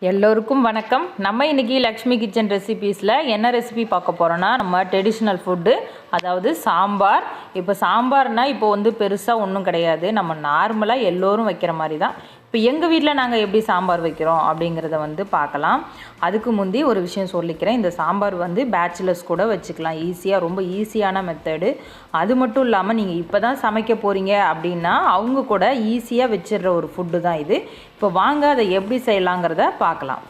எல்லோருக்கும் வணக்கம். நம்ம இன்றைக்கி லக்ஷ்மி கிச்சன் ரெசிபீஸில் என்ன ரெசிபி பார்க்க போகிறோன்னா, நம்ம ட்ரெடிஷ்னல் ஃபுட்டு, அதாவது சாம்பார். இப்போ சாம்பார்னால் இப்போ பெருசாக ஒன்றும் கிடையாது, நம்ம நார்மலாக எல்லோரும் வைக்கிற மாதிரி தான். இப்போ எங்கள் வீட்டில் நாங்கள் எப்படி சாம்பார் வைக்கிறோம் அப்படிங்கிறத பார்க்கலாம். அதுக்கு முந்தி ஒரு விஷயம் சொல்லிக்கிறேன். இந்த சாம்பார் பேச்சுலர்ஸ் கூட வச்சுக்கலாம் ஈஸியாக, ரொம்ப ஈஸியான மெத்தடு. அது மட்டும் இல்லாமல் நீங்கள் இப்போ தான் சமைக்க போகிறீங்க அப்படின்னா அவங்க கூட ஈஸியாக வச்சிடுற ஒரு ஃபுட்டு தான் இது. இப்போ வாங்க அதை எப்படி செய்யலாங்கிறத பார்க்கலாம்.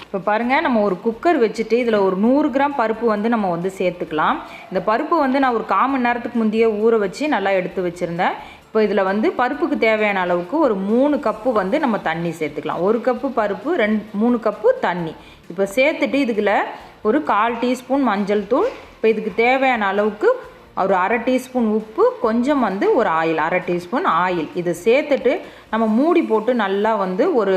இப்போ பாருங்கள், நம்ம ஒரு குக்கர் வச்சுட்டு இதில் ஒரு 100 கிராம் பருப்பு நம்ம சேர்த்துக்கலாம். இந்த பருப்பு நான் ஒரு 1/4 மணி நேரத்துக்கு முந்தையே ஊற வச்சு நல்லா எடுத்து வச்சுருந்தேன். இப்போ இதில் பருப்புக்கு தேவையான அளவுக்கு ஒரு 3 கப்பு நம்ம தண்ணி சேர்த்துக்கலாம். 1 கப்பு பருப்பு 3 கப்பு தண்ணி. இப்போ சேர்த்துட்டு இதுக்குள்ள ஒரு 1/4 டீஸ்பூன் மஞ்சள் தூள், இப்போ இதுக்கு தேவையான அளவுக்கு ஒரு 1/2 டீஸ்பூன் உப்பு, கொஞ்சம் ஒரு ஆயில், 1/2 டீஸ்பூன் ஆயில். இதை சேர்த்துட்டு நம்ம மூடி போட்டு நல்லா ஒரு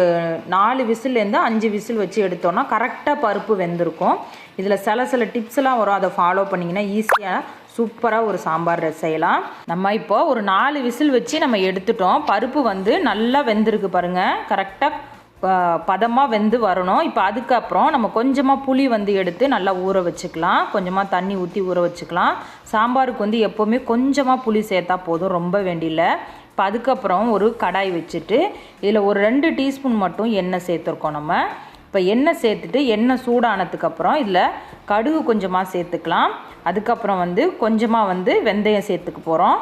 4 விசில்லேருந்து 5 விசில் வச்சு எடுத்தோன்னா கரெக்டாக பருப்பு வெந்திருக்கும். இதில் சில டிப்ஸ்லாம் வரும், அதை ஃபாலோ பண்ணிங்கன்னா ஈஸியாக சூப்பராக ஒரு சாம்பார் செய்யலாம். நம்ம இப்போ ஒரு 4 விசில் வச்சு நம்ம எடுத்துட்டோம். பருப்பு நல்லா வெந்திருக்கு பாருங்கள், கரெக்டாக பதமாக வெந்து வரணும். இப்போ அதுக்கப்புறம் நம்ம கொஞ்சமாக புளி எடுத்து நல்லா ஊற வச்சுக்கலாம். கொஞ்சமாக தண்ணி ஊற்றி ஊற வச்சுக்கலாம். சாம்பாருக்கு எப்போவுமே கொஞ்சமாக புளி சேர்த்தா போதும், ரொம்ப வேண்டியில்லை. இப்போ அதுக்கப்புறம் ஒரு கடாய் வச்சுட்டு இதில் ஒரு 2 டீஸ்பூன் மட்டும் எண்ணெய் சேர்த்துருக்கோம் நம்ம. இப்போ எண்ணெய் சேர்த்துட்டு எண்ணெய் சூடானதுக்கப்புறம் இதில் கடுகு கொஞ்சமாக சேர்த்துக்கலாம். அதுக்கப்புறம் கொஞ்சமாக வெந்தயம் சேர்த்துக்க போகிறோம்.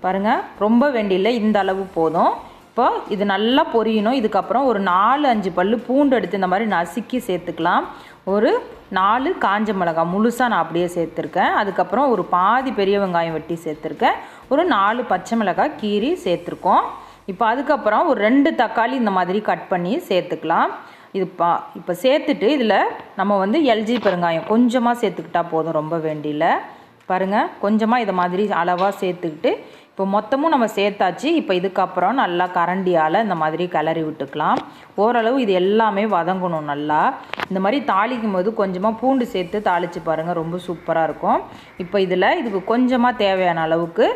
பாருங்கள், ரொம்ப வேண்டியில்லை, இந்த அளவு போதும். இப்போ இது நல்லா பொரியணும். இதுக்கப்புறம் ஒரு 4-5 பல் பூண்டு எடுத்து இந்த மாதிரி நசுக்கி சேர்த்துக்கலாம். ஒரு 4 காஞ்ச மிளகாய் முழுசாக நான் அப்படியே சேர்த்துருக்கேன். அதுக்கப்புறம் ஒரு பாதி பெரிய வெங்காயம் வெட்டி சேர்த்துருக்கேன். ஒரு 4 பச்சை மிளகாய் கீரி சேர்த்துருக்கோம். இப்போ அதுக்கப்புறம் ஒரு 2 தக்காளி இந்த மாதிரி கட் பண்ணி சேர்த்துக்கலாம். இப்போ சேர்த்துட்டு இதில் நம்ம எல்ஜி பெருங்காயம் கொஞ்சமாக சேர்த்துக்கிட்டால் போதும், ரொம்ப வேண்டியில்லை. பாருங்கள், கொஞ்சமாக இதை மாதிரி அளவாக சேர்த்துக்கிட்டு இப்போ மொத்தமும் நம்ம சேர்த்தாச்சு. இப்போ இதுக்கப்புறம் நல்லா கரண்டியால் இந்த மாதிரி கிளறி விட்டுக்கலாம். ஓரளவு இது எல்லாமே வதங்கணும் நல்லா. இந்த மாதிரி தாளிக்கும் போது கொஞ்சமாக பூண்டு சேர்த்து தாளித்து பாருங்கள், ரொம்ப சூப்பராக இருக்கும். இப்போ இதுக்கு கொஞ்சமாக தேவையான அளவுக்கு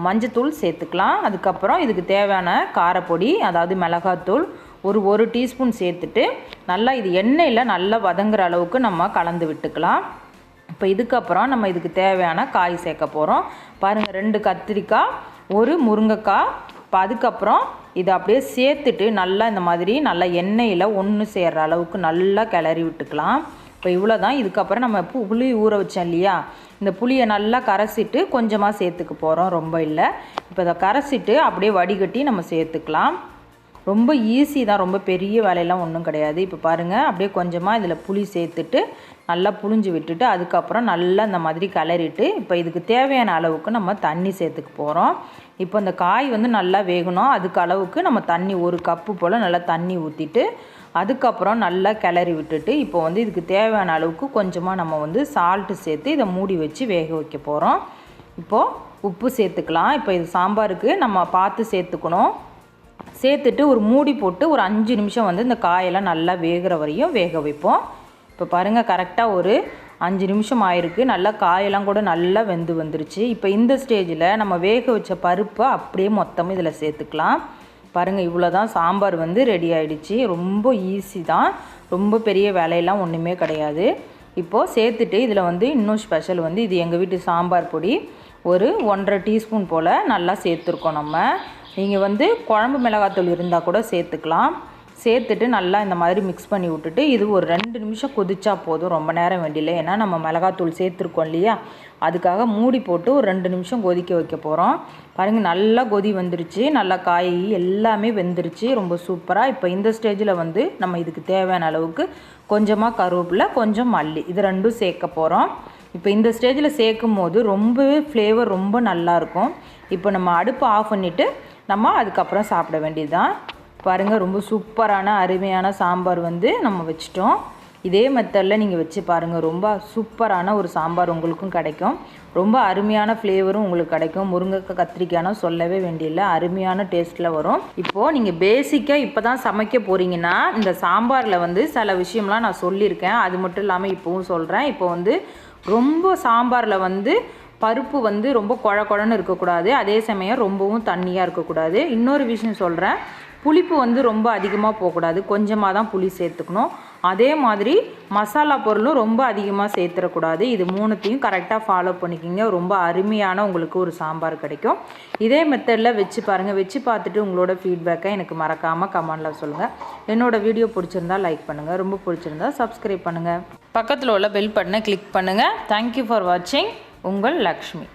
மஞ்சத்தூள் சேர்த்துக்கலாம். அதுக்கப்புறம் இதுக்கு தேவையான காரப்பொடி, அதாவது மிளகாத்தூள் ஒரு டீஸ்பூன் சேர்த்துட்டு நல்லா இது எண்ணெயில் நல்லா வதங்குற அளவுக்கு நம்ம கலந்து விட்டுக்கலாம். இப்போ இதுக்கப்புறம் நம்ம இதுக்கு தேவையான காய் சேர்க்க போகிறோம். பாருங்கள், 2 கத்திரிக்காய், 1 முருங்கைக்காய். இப்போ அதுக்கப்புறம் இதை அப்படியே சேர்த்துட்டு நல்லா இந்த மாதிரி நல்லா எண்ணெயில் ஒன்று சேர்கிற அளவுக்கு நல்லா கிளறி விட்டுக்கலாம். இப்போ இவ்வளோ தான். இதுக்கப்புறம் நம்ம புளி ஊற வச்சோம் இல்லையா, இந்த புளியை நல்லா கரைச்சிட்டு கொஞ்சமாக சேர்த்துக்க போகிறோம், ரொம்ப இல்லை. இப்போ இதை கரைச்சிட்டு அப்படியே வடிகட்டி நம்ம சேர்த்துக்கலாம். ரொம்ப ஈஸி தான், ரொம்ப பெரிய வேலையெல்லாம் ஒன்றும் கிடையாது. இப்போ பாருங்கள், அப்படியே கொஞ்சமாக இதில் புளி சேர்த்துட்டு நல்லா புளிஞ்சு விட்டுட்டு அதுக்கப்புறம் நல்லா இந்த மாதிரி கிளறிட்டு இப்போ இதுக்கு தேவையான அளவுக்கு நம்ம தண்ணி சேர்த்துக்க போகிறோம். இப்போ இந்த காய் நல்லா வேகணும், அதுக்கு அளவுக்கு நம்ம தண்ணி 1 கப்பு போல் நல்லா தண்ணி ஊற்றிட்டு அதுக்கப்புறம் நல்லா கிளறி விட்டுட்டு இப்போ இதுக்கு தேவையான அளவுக்கு கொஞ்சமாக நம்ம சால்ட்டு சேர்த்து இதை மூடி வச்சு வேக வைக்க போகிறோம். இப்போது உப்பு சேர்த்துக்கலாம். இப்போ இது சாம்பாருக்கு நம்ம பார்த்து சேர்த்துக்கணும். சேர்த்துட்டு ஒரு மூடி போட்டு ஒரு 5 நிமிஷம் இந்த காயெல்லாம் நல்லா வேகிற வரையும் வேக வைப்போம். இப்போ பாருங்கள், கரெக்டாக ஒரு 5 நிமிஷம் ஆயிருக்கு. நல்லா காயெல்லாம் கூட நல்லா வெந்து வந்துருச்சு. இப்போ இந்த ஸ்டேஜில் நம்ம வேக வச்ச பருப்பை அப்படியே மொத்தமாக இதில் சேர்த்துக்கலாம். பாருங்கள், இவ்வளோ தான் சாம்பார் ரெடி ஆகிடுச்சு. ரொம்ப ஈஸி தான், ரொம்ப பெரிய வேலையெல்லாம் ஒன்றுமே கிடையாது. இப்போது சேர்த்துட்டு இதில் இன்னும் ஸ்பெஷல் இது எங்கள் வீட்டு சாம்பார் பொடி ஒரு 1.5 டீஸ்பூன் போல் நல்லா சேர்த்துருக்கோம் நம்ம. நீங்கள் குழம்பு மிளகாத்தூள் இருந்தால் கூட சேர்த்துக்கலாம். சேர்த்துட்டு நல்லா இந்த மாதிரி மிக்ஸ் பண்ணி விட்டுட்டு இது ஒரு 2 நிமிஷம் கொதிச்சா போதும், ரொம்ப நேரம் வேண்டியில்லை. ஏன்னா நம்ம மிளகாத்தூள் சேர்த்துருக்கோம் இல்லையா, அதுக்காக மூடி போட்டு ஒரு 2 நிமிஷம் கொதிக்க வைக்க போகிறோம். பாருங்கள், நல்லா கொதி வந்துருச்சு, நல்லா காய் எல்லாமே வெந்துருச்சு, ரொம்ப சூப்பராக. இப்போ இந்த ஸ்டேஜில் நம்ம இதுக்கு தேவையான அளவுக்கு கொஞ்சமாக கருவேப்பிலை, கொஞ்சம் மல்லி, இது 2ம் சேர்க்க போகிறோம். இப்போ இந்த ஸ்டேஜில் சேர்க்கும் போது ரொம்பவே ஃப்ளேவர் ரொம்ப நல்லாயிருக்கும். இப்போ நம்ம அடுப்பை ஆஃப் பண்ணிவிட்டு நம்ம அதுக்கப்புறம் சாப்பிட வேண்டியது தான். பாருங்கள், ரொம்ப சூப்பரான அருமையான சாம்பார் நம்ம வச்சிட்டோம். இதே மெத்தடில் நீங்கள் வச்சு பாருங்கள், ரொம்ப சூப்பரான ஒரு சாம்பார் உங்களுக்கும் கிடைக்கும். ரொம்ப அருமையான ஃப்ளேவரும் உங்களுக்கு கிடைக்கும். முருங்கைக்காய் கத்திரிக்காய்னா சொல்லவே வேண்டியில்லை, அருமையான டேஸ்ட்டில் வரும். இப்போது நீங்கள் பேசிக்காக இப்போ தான் சமைக்க போகிறீங்கன்னா இந்த சாம்பாரில் சில விஷயம்லாம் நான் சொல்லியிருக்கேன், அது மட்டும் இல்லாமல் இப்போவும் சொல்கிறேன். இப்போ ரொம்ப சாம்பாரில் பருப்பு ரொம்ப குழ குழன்னு இருக்கக்கூடாது, அதே சமயம் ரொம்பவும் தண்ணியாக இருக்கக்கூடாது. இன்னொரு விஷயம் சொல்கிறேன், புளிப்பு வந்து ரொம்ப அதிகமாக போகக்கூடாது, கொஞ்சமாக தான் புளி சேர்த்துக்கணும். அதே மாதிரி மசாலா பொருளும் ரொம்ப அதிகமாக சேர்த்துடக்கூடாது. இது மூணுத்தையும் கரெக்டாக ஃபாலோ பண்ணிக்கிங்க. ரொம்ப அருமையான உங்களுக்கு ஒரு சாம்பார் கிடைக்கும். இதே மெத்தடில் வச்சு பாருங்கள். வச்சு பார்த்துட்டு உங்களோட ஃபீட்பேக்கை எனக்கு மறக்காமல் கமெண்டில் சொல்லுங்கள். என்னோடய வீடியோ பிடிச்சிருந்தா லைக் பண்ணுங்கள், ரொம்ப பிடிச்சிருந்தா சப்ஸ்கிரைப் பண்ணுங்கள், பக்கத்தில் உள்ள பெல் பட்டனை கிளிக் பண்ணுங்கள். தேங்க்யூ ஃபார் வாட்சிங். உங்கள் லக்ஷ்மி.